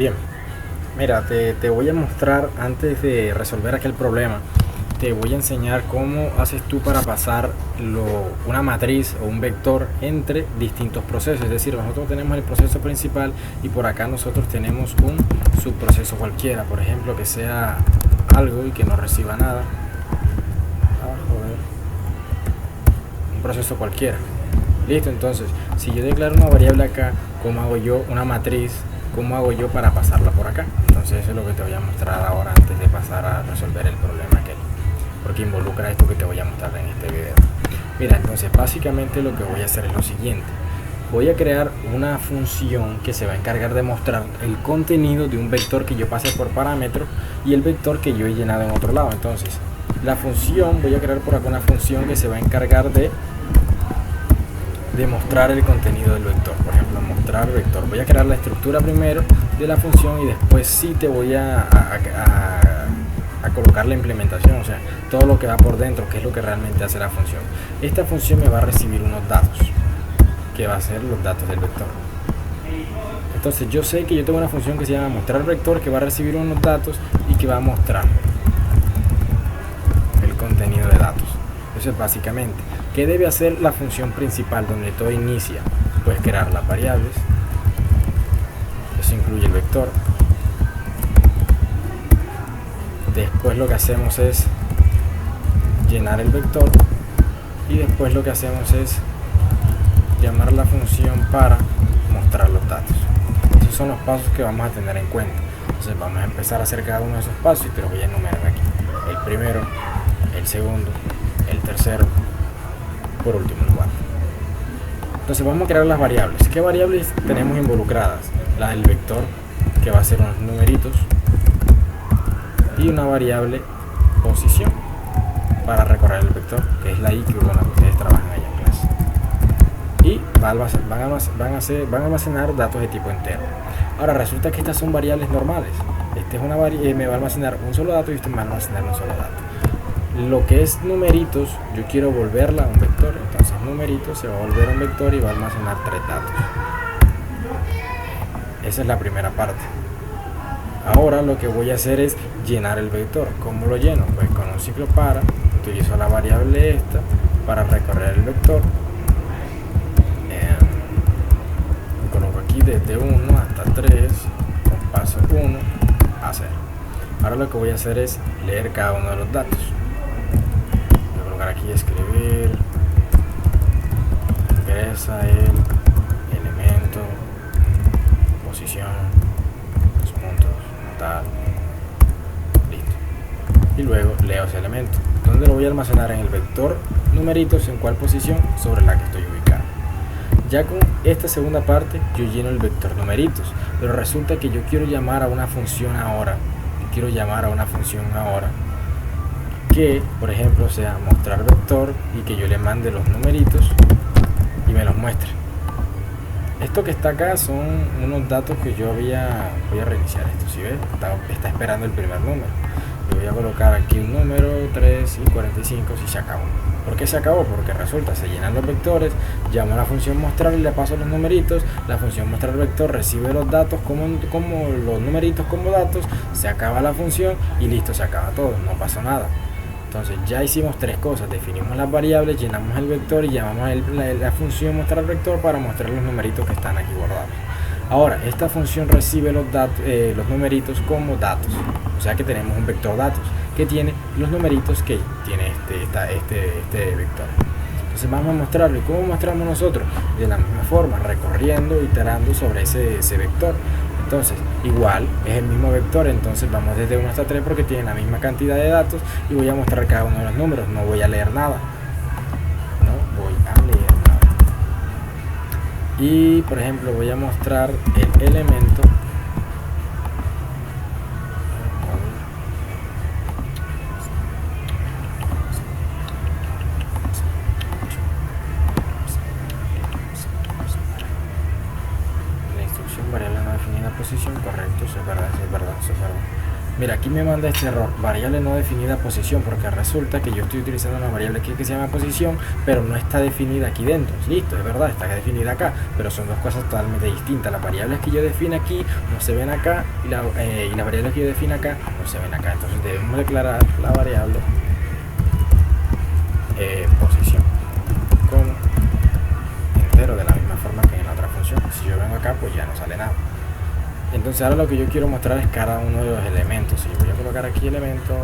Bien, mira, te voy a mostrar antes de resolver aquel problema. Te voy a enseñar cómo haces tú para pasar una matriz o un vector entre distintos procesos. Es decir, nosotros tenemos el proceso principal y por acá nosotros tenemos un subproceso cualquiera. Por ejemplo, que sea algo y que no reciba nada. Un proceso cualquiera. Listo, entonces, si yo declaro una variable acá, ¿cómo hago yo una matriz? ¿Cómo hago yo para pasarla por acá? Entonces eso es lo que te voy a mostrar ahora antes de pasar a resolver el problema aquel, porque involucra esto que te voy a mostrar en este video. Mira, entonces básicamente lo que voy a hacer es lo siguiente. Voy a crear una función que se va a encargar de mostrar el contenido de un vector que yo pase por parámetro y el vector que yo he llenado en otro lado. Entonces la función, voy a crear por acá una función que se va a encargar de mostrar el contenido del vector. Por ejemplo, mostrar vector. Voy a crear la estructura primero de la función y después sí te voy a colocar la implementación, o sea, todo lo que va por dentro, que es lo que realmente hace la función. Esta función me va a recibir unos datos, que va a ser los datos del vector. Entonces yo sé que yo tengo una función que se llama mostrar vector, que va a recibir unos datos y que va a mostrar el contenido de datos. Eso es básicamente. ¿Qué debe hacer la función principal donde todo inicia? Pues crear las variables. Eso incluye el vector. Después lo que hacemos es llenar el vector. Y después lo que hacemos es llamar la función para mostrar los datos. Esos son los pasos que vamos a tener en cuenta. Entonces vamos a empezar a hacer cada uno de esos pasos y te los voy a enumerar aquí. El primero, el segundo, el tercero, por último el cuarto. Entonces vamos a crear las variables. ¿Qué variables tenemos involucradas? La del vector, que va a ser unos numeritos, y una variable posición para recorrer el vector, que es la i que ustedes trabajan allá en clase. Y van a almacenar datos de tipo entero. Ahora resulta que estas son variables normales. Este es me va a almacenar un solo dato y este me va a almacenar un solo dato. Lo que es numeritos, yo quiero volverla a un vector, entonces numeritos se va a volver a un vector y va a almacenar 3 datos. Esa es la primera parte. Ahora lo que voy a hacer es llenar el vector. ¿Cómo lo lleno? Pues con un ciclo para, utilizo la variable esta para recorrer el vector. Coloco aquí desde 1 hasta 3, con paso 1 a 0. Ahora lo que voy a hacer es leer cada uno de los datos. Aquí escribir, ingresa el elemento, posición, los puntos, tal, listo. Y luego leo ese elemento. ¿Dónde lo voy a almacenar? En el vector numeritos. ¿En cuál posición? Sobre la que estoy ubicado. Ya con esta segunda parte yo lleno el vector numeritos, pero resulta que yo quiero llamar a una función ahora. Que por ejemplo sea mostrar vector y que yo le mande los numeritos y me los muestre. Esto que está acá son unos datos que voy a reiniciar esto. Si ves, está esperando el primer número. Yo voy a colocar aquí un número 3 y 45 si se acabó. ¿Por qué se acabó? Porque resulta, se llenan los vectores, llamo a la función mostrar y le paso los numeritos. La función mostrar vector recibe los datos como los numeritos como datos, se acaba la función y listo, se acaba todo, no pasó nada. Entonces ya hicimos 3 cosas: definimos las variables, llenamos el vector y llamamos la función mostrar vector para mostrar los numeritos que están aquí guardados. Ahora esta función recibe los numeritos como datos, o sea que tenemos un vector datos que tiene los numeritos que tiene este vector. Entonces vamos a mostrarlo. ¿Y cómo mostramos nosotros? De la misma forma, recorriendo, iterando sobre ese vector. Entonces, igual, es el mismo vector, entonces vamos desde 1 hasta 3 porque tiene la misma cantidad de datos y voy a mostrar cada uno de los números, no voy a leer nada. Y, por ejemplo, voy a mostrar el elemento. Variable no definida posición, correcto, eso es verdad, eso es verdad. Mira, aquí me manda este error, variable no definida posición, porque resulta que yo estoy utilizando una variable aquí que se llama posición, pero no está definida aquí dentro. Listo, es verdad, está definida acá, pero son dos cosas totalmente distintas. Las variables que yo defino aquí no se ven acá, y las variables que yo defino acá no se ven acá. Entonces debemos declarar la variable posición como entero, de la misma forma que en la otra función. Si yo vengo acá, pues ya no sale nada. Entonces ahora lo que yo quiero mostrar es cada uno de los elementos. Y voy a colocar aquí elementos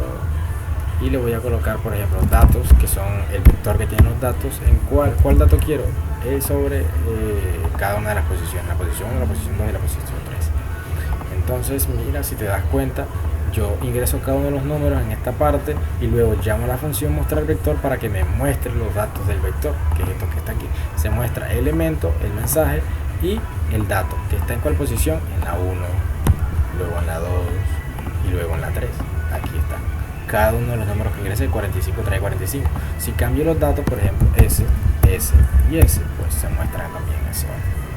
y le voy a colocar, por ejemplo, datos, que son el vector que tiene los datos. ¿En cuál dato quiero? Es sobre cada una de las posiciones, la posición 1, la posición 2 y la posición 3. Entonces mira, si te das cuenta, yo ingreso cada uno de los números en esta parte y luego llamo a la función mostrar vector para que me muestre los datos del vector, que es esto que está aquí. Se muestra el elemento, el mensaje y el dato, que está en cuál posición, en la 1, luego en la 2 y luego en la 3. Aquí está cada uno de los números que ingrese. 45 trae 45. Si cambio los datos, por ejemplo S, S y S, pues se muestran también ese orden.